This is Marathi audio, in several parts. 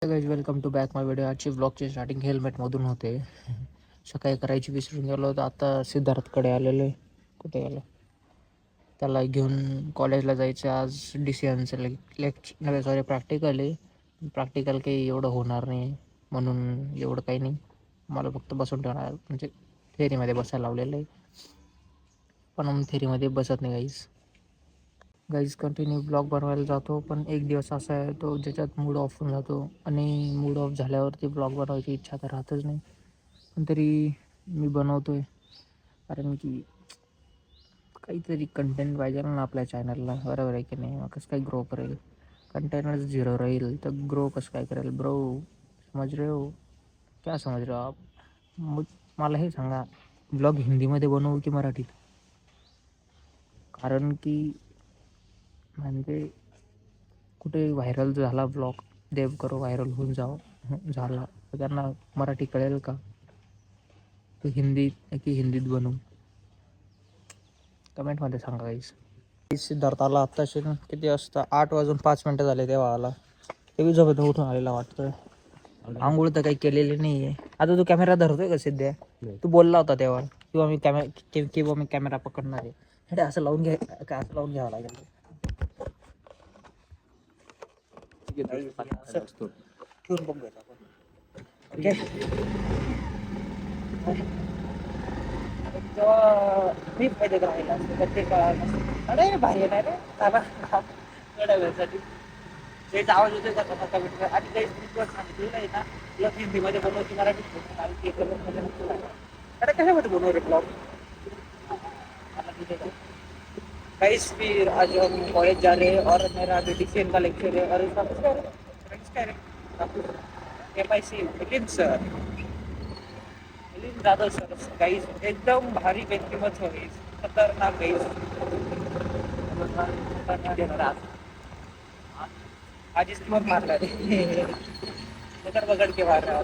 Guys welcome to back my video. आजची ब्लॉगची स्टार्टिंग हेल्मेटमधून होते. सकाळी करायची विसरून गेलो तर आता सिद्धार्थकडे आलेलो आहे. कुठे गेलो त्याला घेऊन कॉलेजला जायचं. आज DCNचं लेक्चर नव्हे सॉरी प्रॅक्टिकल आहे. प्रॅक्टिकल काही एवढं होणार नाही म्हणून एवढं काही नाही. मला फक्त बसून ठेवणार म्हणजे थेरीमध्ये बसायला लावलेलं आहे. पण मग थेरीमध्ये बसत नाही गाईज कंटिन्यू ब्लॉग बनवायला जातो. पण एक दिवस असा आहे तो ज्याच्यात मूड ऑफ होऊन जातो आणि मूड ऑफ झाल्यावरती ब्लॉग बनवायची इच्छा तर राहतच नाही. पण तरी मी बनवतो आहे कारण की काहीतरी कंटेंट पाहिजे ना आपल्या चॅनलला. बरोबर आहे की नाही? मग कसं काय ग्रो करेल? कंटेंटच झिरो राहील तर ग्रो कसं काय करेल ब्रो? समज रहे हो? क्या समज रहे हो आप? मला हे सांगा, ब्लॉग हिंदीमध्ये बनवू की मराठीत? कारण की म्हणजे कुठे व्हायरल झाला ब्लॉग, देव करो व्हायरल होऊन झाला तर त्यांना मराठी कळेल का? हिंदीत बनवू? कमेंटमध्ये सांगा गाईस. सिद्धार्थ आला आत्ताशी. किती वाजता? 8:05 झाले तेव्हा आला. तेव्हा झोपेतून उठून आलेला वाटतं. आंघोळ तर काही केलेली नाही आहे. आता तू कॅमेरा धरतोय का सिद्ध्या? तू बोलला होता तेव्हा किंवा मी कॅमेरा पकडणार आहे. हे असं लावून घ्यावं लागेल. ठेवून बघूयात आपण. ओके. जेव्हा मी फायद्यात राहिला असतो ते का अरे भारी नाही रे थोड्या वेळासाठी तेच आवाज होतोय का कसा कमेंट आणि काही सांगितलेलं आहे ना तुला हिंदीमध्ये बनव की मराठीत बनव आणि ते कमेंटमध्ये नक्की सांगा. अरे कशामध्ये बनवू रे ब्लॉग? गाइस फिर आज हम कॉलेज जा रहे हैं और मेरा अभी DCN का लेक्चर है और इसका कुछ क्या है MIC Milind sir, Milind Jadhav sir. Guys एकदम भारी व्यक्तिमत्व है, खतरनाक गाइस. आज इसकी मत मार रहा है पकड़ के मार रहा है.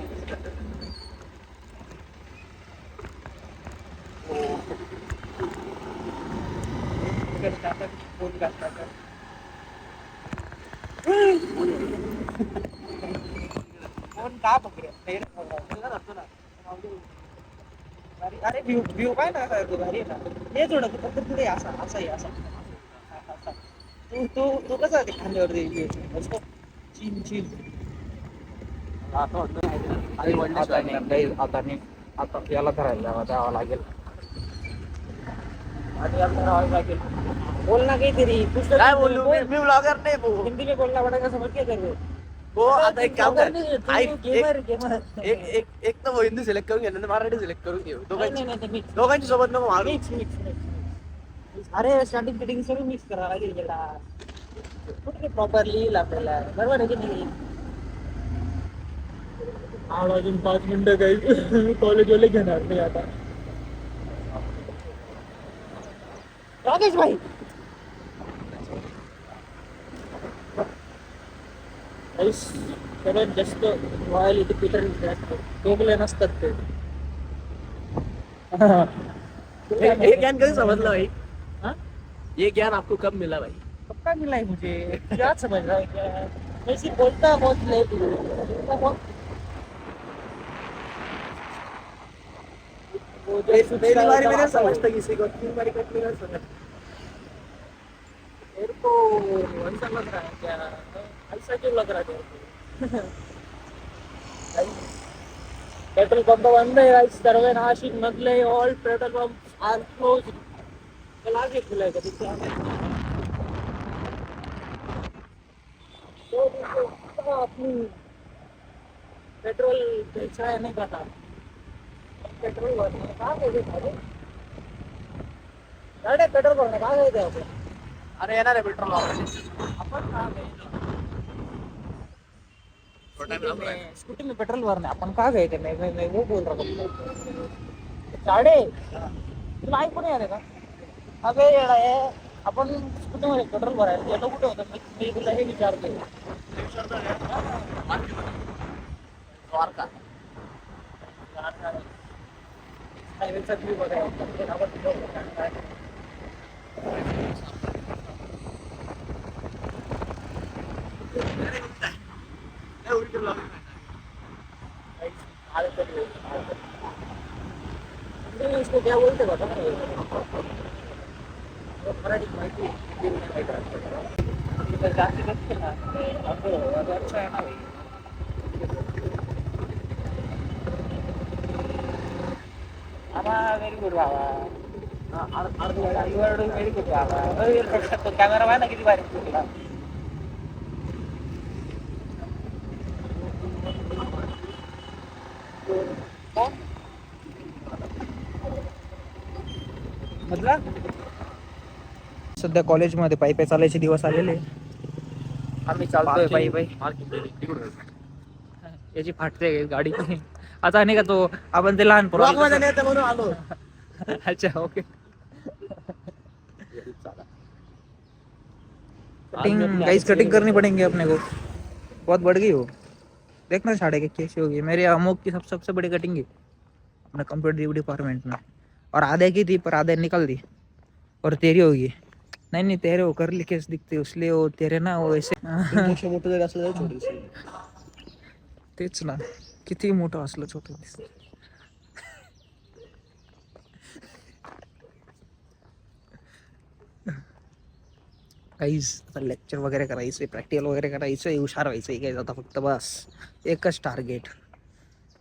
फोन का पकडे? अरे व्यू पाय ना भारी आहे ना. हे थोडं फक्त पुढे असा तू कसा ते खांद्यावरती चीन आता याला धरायला द्यावा लागेल आणि याला धरावं लागेल. बोल ना काहीतरी. काय बोलू? मी ब्लॉगर नाही भाऊ. हिंदी में बोलना पड़ेगा, समझ के कर. हो आता एक काम कर. एक तर हिंदी सिलेक्ट करून घे ना मराठी सिलेक्ट करून घे. दोघांची सोबत नको मारू. अरे स्टार्टिंग फिटिंग सगळं मिक्स करावं लागेल. कुठे प्रॉपरली येईल आपल्याला. बरोबर आहे की नाही? अजून 5 मिनिटं काही कॉलेजवाले घेणार नाही आता. राकेश भाई सर्वात जास्त रॉयलिटी पीटर टोकले नसतात ते. ये ज्ञान कैसे समझ लो भाई? ये ज्ञान आपको कब मिला भाई? कब का मिला है मुझे? क्या समझ रहा है क्या? वैसे बोलता बहुत लेट पहली बारी मैंने समझता किसी को, 3 बारी कटनी कर समझ. मेरे को ऐसा लग रहा है क्या? ऐसा क्यों लग रहा है? पेट्रोल पंप बंद है गाइस. सर्वे नाशिक मधले all petrol pump are close. कल आगे खुले का दिखता है तो अपनी पेट्रोल बेचा है नहीं पता. पेट्रोल भरने कहाँ गए थे? गाड़ी पेट्रोल भरने कहाँ गए थे आपण? अरे येणार आहे पेट्रोल आपण कहाँ गए? स्कूटी में पेट्रोल भरने अपन कहाँ गए थे? मैं वो बोल रहा हूँ. साडे तुला ऐकून नाही आले का? अबे येडा आहे. आपण स्कूटीमध्ये पेट्रोल भरायला गेलो कुठे होतं? मी तुला हे विचारतोय. द्वारका. हायवेचा व्यू बघायला. उलटे इसको क्या बोलते बता मराठी माहिती जास्ती करते ना अच्छा है ना भाई व्हेरी गुड बाबा व्हेरी गुड बाबा कॅमेरा पाहिजे ना किती भारी तुला सध्या कॉलेजमध्ये पायी पायी चालायचे दिवस आलेले आम्ही चालतोय पायी पायी याची फाटते गाडी आता नाही का तो आपण ते लहान म्हणून आलो. अच्छा ओके कटिंग गाइस कटिंग करनी पड़ेंगे अपने को बहुत बढ़ गई हो देखना साढ़े के कैसी होगी मेरे अमोक की सबसे बड़ी कटिंग है अपने कंप्यूटर डिपार्टमेंट में और आधे की थी पर आधे निकल दी और तेरी होगी नहीं तेरे वो कर केस दिखते उसलिए वो तेरे ना वो ऐसे मोठं जरी असलं तरी छोटी दिसते. तेच ना किती मोठं असलं छोटं दिसत काहीच आता लेक्चर वगैरे करायचं प्रॅक्टिकल वगैरे करायचं हुशार व्हायचं काय आता फक्त बस एकच टार्गेट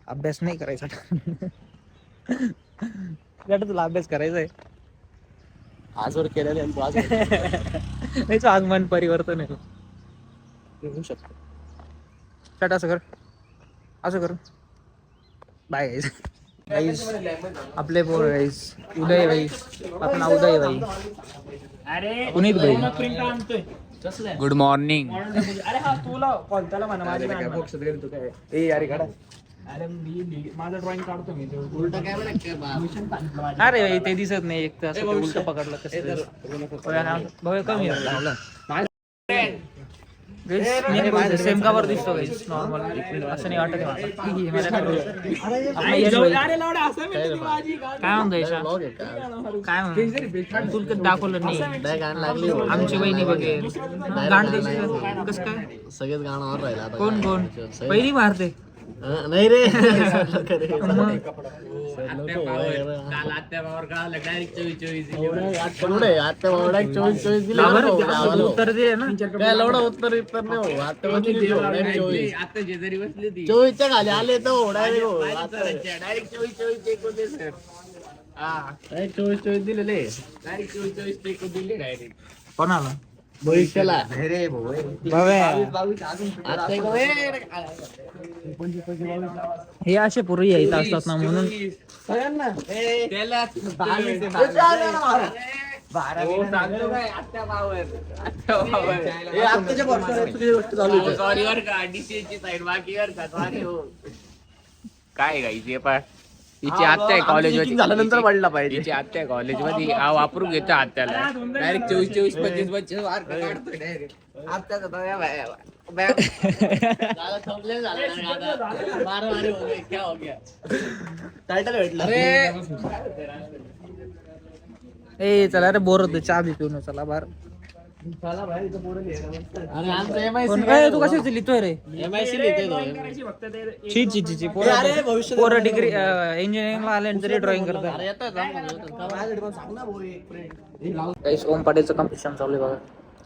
अभ्यास नाही करायचा तुला अभ्यास करायचा आहे आजवर केलेलं आहे, आज नाही आज मन परिवर्तन आहे होऊ शकतो. चट असं कर बाय गाईज गाईज आपले पोर गाईज उदय भाई आपलं नाव उदय भाई पुनीत भाई गुड मॉर्निंग अरे हा तुला कोणत्याला म्हणा माझी अरे माझं ड्रॉइंग काढतो मी उलटा कॅमेरा अरे भाई ते दिसत नाही एक तर असं उलट पकडलं कसं कमी सेम कावर दिसतो गाईस नॉर्मल असं नाही वाटत काय म्हणतो यशा काय म्हणतो तुला कधी दाखवलं नाही आमची बहिणी बघेल गाण कस काय सगळेच गाणं राहिला कोण पहिली मारते नाही रे उत्तर दे ना उत्तर नाही चोवीसच्या खाली आले तर डायरेक्ट चोवीस दिलेले डायरेक्ट दिले डायरेक्ट कोणाला भविष्याला हे असे पूर्वी येत असतात ना म्हणून काय गाईचे पण तिची आत्या आहे कॉलेज झाल्यानंतर पडला पाहिजे. तिची आत्या आहे कॉलेज मध्ये वापरून घेतो आत्याला डायरेक्ट 24 25 मार्क काढतोय डायरेक्ट टायटल भेटलं ए चला रे बोर होतो चहा बी पिऊन चला बार अरे आमचं MIC तू कशाची लिहितोय रे MIC लिहितोय ची ची ची पोरं डिग्री इंजिनिअरिंगला आले तरी ड्रॉइंग करतात काहीच ओम पाटीलचं कॉम्पिटिशन चालू आहे बघा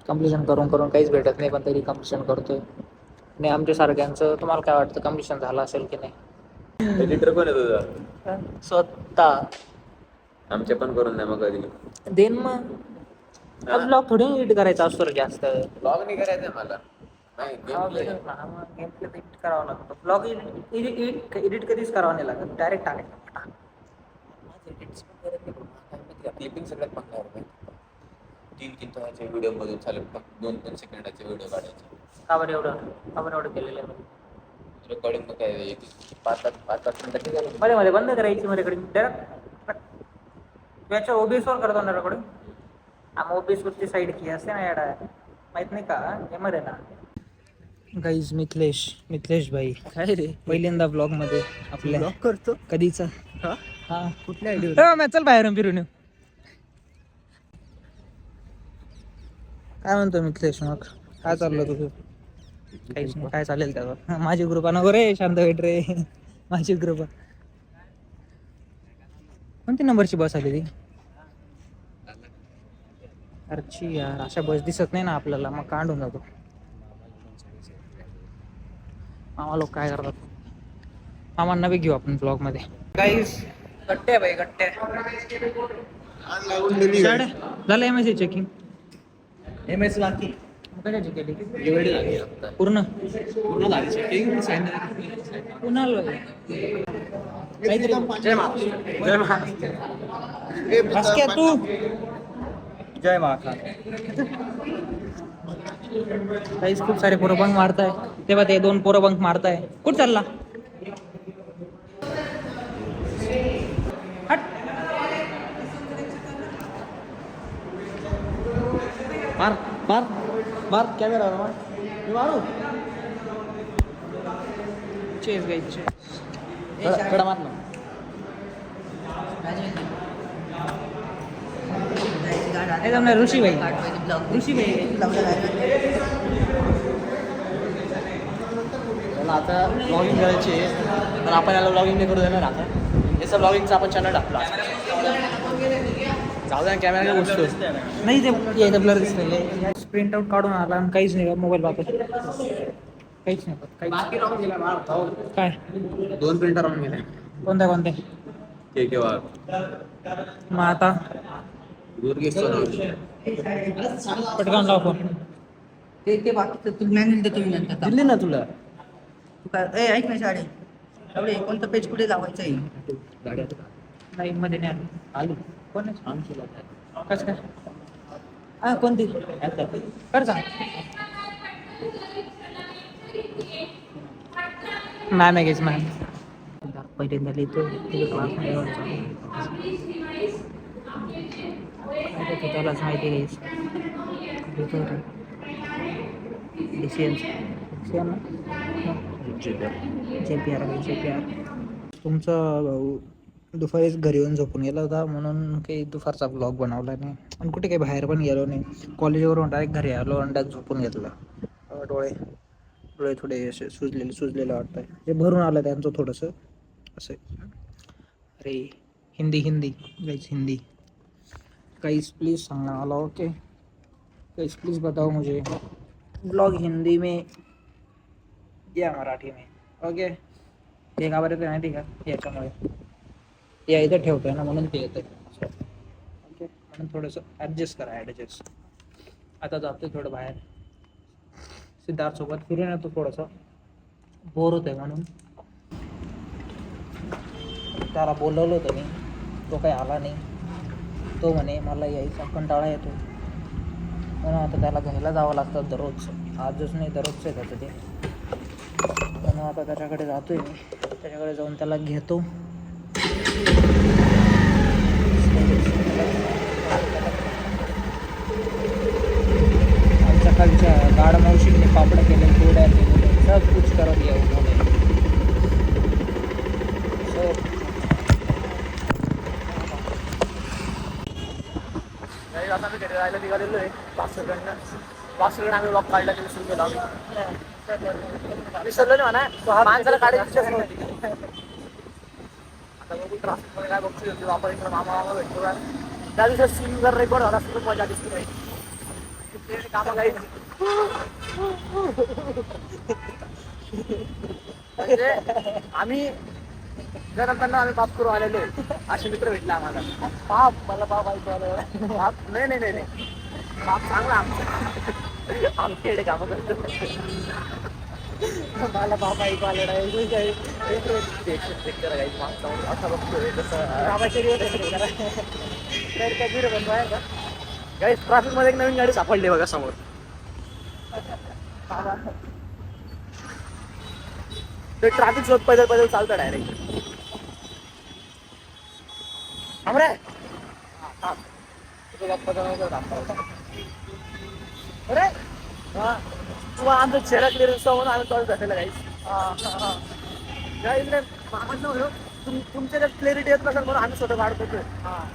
कॉम्पिटिशन करून काहीच भेटत नाही पण तरी कॉम्पिटिशन करतोय आणि आमच्या सारख्यांचं तुम्हाला काय वाटतं कॉम्पिटिशन झालं असेल की नाही एडिटर कोण आहे तुझा स्वतः आमचे पण करून द्या मग कधी देन मग ब्लॉग थोडी एडिट करायचा असतो रे जास्त ब्लॉग नाही करायचं मला एडिट करावा लागतो ब्लॉग एडिट कधीच करावा नाही लागत डायरेक्ट टाकायचं क्लिपिंग सगळ्यात पंधरा रुपये 3 तासाचे व्हिडिओ मधून चालेल 2-3 सेकंदाचे व्हिडिओ काढायचे का बरं एवढं केलेलं आहे रेकॉर्डिंग मग काय 5 मिनिटं मध्ये बंद करायची मग रेकॉर्डिंग डायरेक्ट याच्या OBS वर करतो ना रेकॉर्डिंग आम्ही OBS वरची साईड की असते ना याडा माहित नाही का यामध्ये ना गाईज मिथलेश भाई काय रे पहिल्यांदा ब्लॉग मध्ये आपल्या ब्लॉग करतो कधीचा हा कुठल्या आयडिया चल बाहेर फिरून येऊ काय म्हणतो मिथलेश मग काय चाललं तुझं काहीच नाही काय चालेल त्यावर माझी कृपा नको रे शांत भेट रे माझी कृपा. कोणती नंबरची बस आली ती? अरची यार, अशा बस दिसत नाही ना आपल्याला, मग कांडून जातो. मामा लोक काय करतात, मामांना बी घेऊ आपण ब्लॉग मध्ये. गाईस गट्टे भाई गट्टे. झालं एमएससी चेकिंग? एमएस बाकी कशाची केली एवढी लागली आता. पूर्ण? पूर्ण झाली चेकिंग. पुन्हा काहीतरी जय महाराष्ट्र. जय महाराष्ट्र. बस क्या तू. जय महाराष्ट्र. काहीच खूप सारे पोरं बंक मारताय. तेव्हा ते 2 पोरं बंक मारताय. कुठं चालला? हट. मार मार मार कॅमेरा मार. मी मारू. चेस गाईस चेस. कडा मार ना. ऋषी भाई ऋषी भाई त्याला आता ब्लॉगिंग करायची आहे, तर आपण याला ब्लॉगिंग नाही करू देणार आता. याचा ब्लॉगिंगचा आपण चॅनल टाकला. जाऊ द्या कॅमेरा काय गोष्ट नाही ते ब्लर दिसतंय. प्रिंट आउट काढून आला आणि काहीच नाही, मोबाईल वापरत काहीच नाही. बाकी राहून गेला मार. काय 2 प्रिंटर राहून गेले. कोणत्या कोणत्या? केव्हा मग आता पटकन लाव फोन. ते बाकीचं तुला मॅन्युअल देतो मी नंतर. दिली ना तुला तू काय ऐक ना शाळे एवढे कोणतं पेज कुठे लावायचं आहे? नाही मध्ये नाही आलं. आली कोण आहे? कसं काय? हा कोणती कर सांग. मॅम आहे गेस मॅम. पहिल्यांदा लिहितो क्लासमध्ये त्यालाच माहिती घ्यायच. JPR तुमचं दुपारीच घरी येऊन झोपून गेला होता म्हणून काही दुपारचा ब्लॉग बनवला नाही आणि कुठे काही बाहेर पण गेलो नाही. कॉलेजवरून डायरेक्ट घरी आलो आणि डायरेक्ट झोपून घेतलं. डोळे थोडे असे सुजलेलं वाटतंय. जे भरून आलं त्यांचं थोडंसं असं. अरे Hindi guys Hindi. Guys please सांगना वाला. ओके गाइस प्लीज़ बताओ मुझे ब्लॉग हिंदी में या मराठी में. ओके ते का बरं माहिती का, याच्यामुळे या इथं ठेवतोय ना म्हणून ते येतं. ओके म्हणून थोडंसं ॲडजस्ट करा. आता जातोय थोडं बाहेर सिद्धार्थ सोबत फिरून येतो. थोडंसं बोर होतंय म्हणून त्याला बोलवलं होतं मी, तो काही आला नाही. तो म्हणे मला यायचा कंटाळा येतो म्हणून आता त्याला घ्यायला जावं लागतं दररोज. आजच नाही दररोजचं आहे त्याचं ते. म्हणून आता त्याच्याकडे जातोय मी. त्याच्याकडे जाऊन त्याला घेतो. आमच्या खालच्या गाड मावशीने पापड केले, गोड्या केलेले, सब कुछ करत येऊ उन्होंने. आता मी घरी जायला निघालेलो आहे. पाचकडनं आम्ही ब्लॉग काढला की विसरून गेलो. विसरलो नाही म्हणा, माणसाला काढायची इच्छाच नव्हती. आता बघू ट्राफिकमध्ये काय बघतो आपण इकडे मामा भेटतो. त्या दिवसात सीन जर रेकॉर्ड झाला खूप मजा दिसते नाही. कामं काही म्हणजे आम्ही जर आम्ही बाप करू आलेलो आहे. असे मित्र भेटले आम्हाला. बाप मला बाप ऐकू आलं. बाप नाही बाप चांगला आमचं. आमच्याकडे कामं करतो. मला बाप ऐकू आलं नाही. असं बघतोय तसं काही ट्रॅफिक मध्ये एक नवीन गाडी सापडली बघा समोर. ते ट्रॅफिक शोध पैदल चालतं डायरेक्ट. अरे तुम्हाला आमचं चेहरा क्लिअरन्स म्हणून आम्ही कॉल झालेला गाईस. तुमच्या जर क्लॅरिटी येत नसेल म्हणून आम्ही स्वतः काढतो.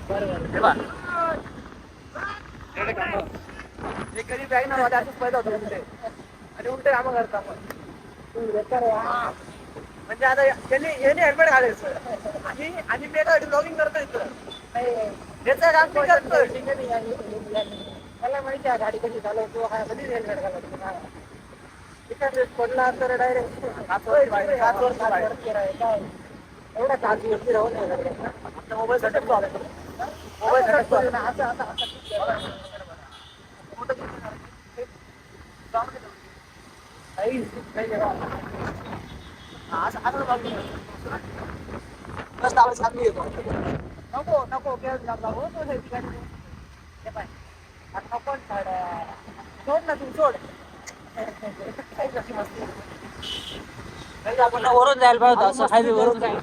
बरोबर हे कधी बॅग ना असंच पैदा होतो कुठे आणि उलटे कामं करता आपण. म्हणजे आता याने हेल्मेट घालायचं आणि मी एका ब्लॉगिंग करतो इथं. याचं काम मी करतोय. मला माहिती आहे गाडी कशी चालवतो, हा कधीच हेल्मेट घालायचं. पडला तर डायरेक्ट एवढा काचवरती राहून मोबाईल सटक मोबाईल नको नको नको सोड ना तू सोड. आपण वरून जायला पाहिजे असं हायवे वरून जायला.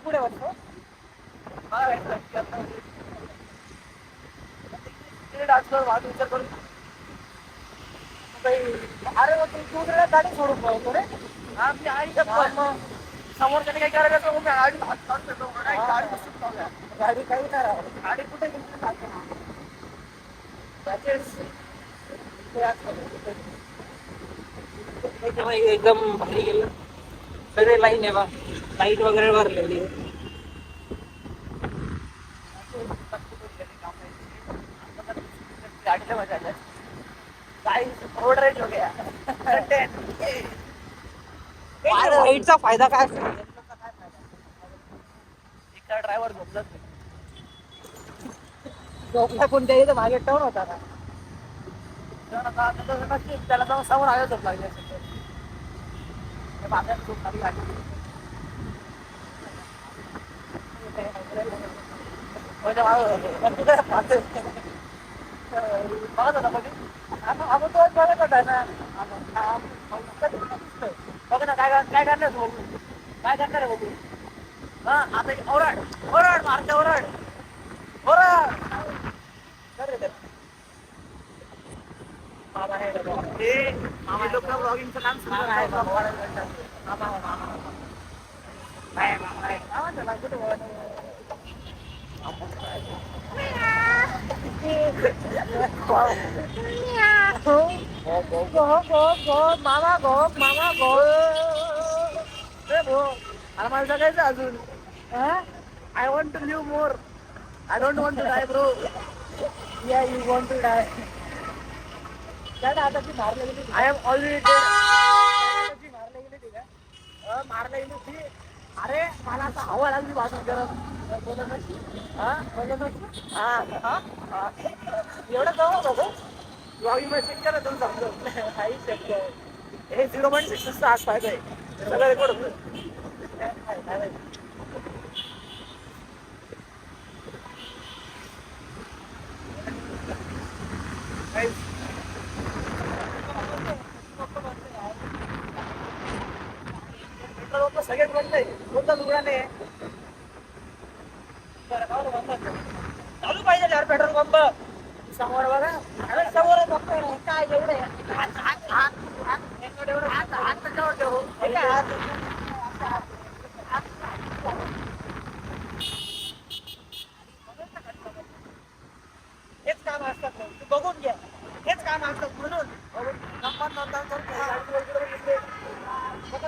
पुढे वाटतो विचार करून अरे तू गाडी सोडून पाहतो रे. समोर त्याने काही करायला गाडी काही नाही राहत. गाडी कुठे एकदम भारी गेलं. सगळे लाईन आहे बा, लाईट वगैरे भरलेली आहे. रोड रेट हो गया. लाईटचा फायदा काय असतो? एका ड्रायव्हर झोपलाच नाही. झोपला कोणत्या इथं मागे टर्न होता ना. त्याला जाऊन समोर आलं झोप लागली असेल. मागे झोप लागली गाडी. बघत होता कधी आपण तो बघत होता ना. बघ ना काय काय करणार बघू, काय करणार आहे बघू. हा आता ओरड ओरड मारते ओरड ओरड. ब्लॉगिंगचं काम सुरू आहे. मामा गो मामा गो. मला मला जगायचं अजून. I want to live more. I don't want to die bro. या यू वॉन्ट टू डाय. आता ती मारला गेली. आय एम ऑलरेडी मारला गेली. ठीक आहे मारला गेली ती. अरे मला आता हवा लागली भाषण करत. एवढं जाऊ बघू ब्लॉगिंग मध्ये करा तुम्ही समजू. काही शक्य हे 0.6 आज फायदा आहे. सगळं रेकॉर्ड होतं. सगळ्यात बंद आहे. कोणता दुकान आहे चालू पाहिजे यार पेट्रोल पंप समोर बघा. समोर काय एवढं हेच काम असतात. तू बघून घ्या हेच काम असतात म्हणून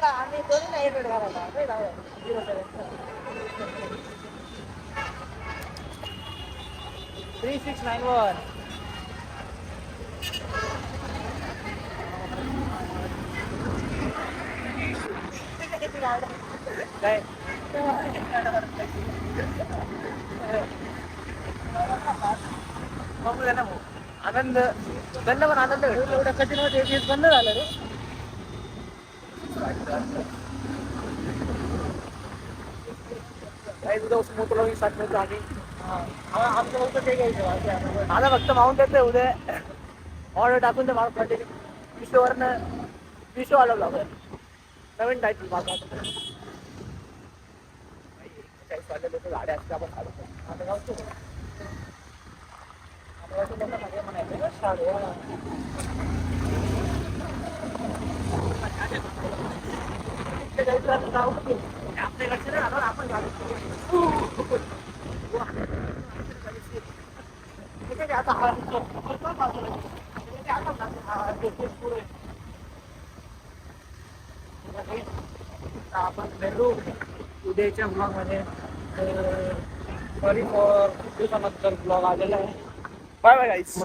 आम्ही दोन्ही नाही रेट घालायला 3691. काय बघू ना भाऊ. आनंद त्यांना पण आनंद भेटतो. एवढ्या कठीण होते बंद झालं रे. काही तुझं मोठं साठवतो आम्ही. आमचं फक्त ते घ्यायचं. माझा फक्त माउंट येतोय उद्या ऑर्डर टाकून ते मला कंटिन्यू विशो आलं लागलं. नवीन टाईप गाड्या असते आपण आपल्या लक्ष नाही आलं आपण आता काही आपण भेटू उद्याच्या ब्लॉगमध्ये. सॉरी फॉर खूप दिवसानंतर ब्लॉग आलेला आहे. बाय बाय गाईस.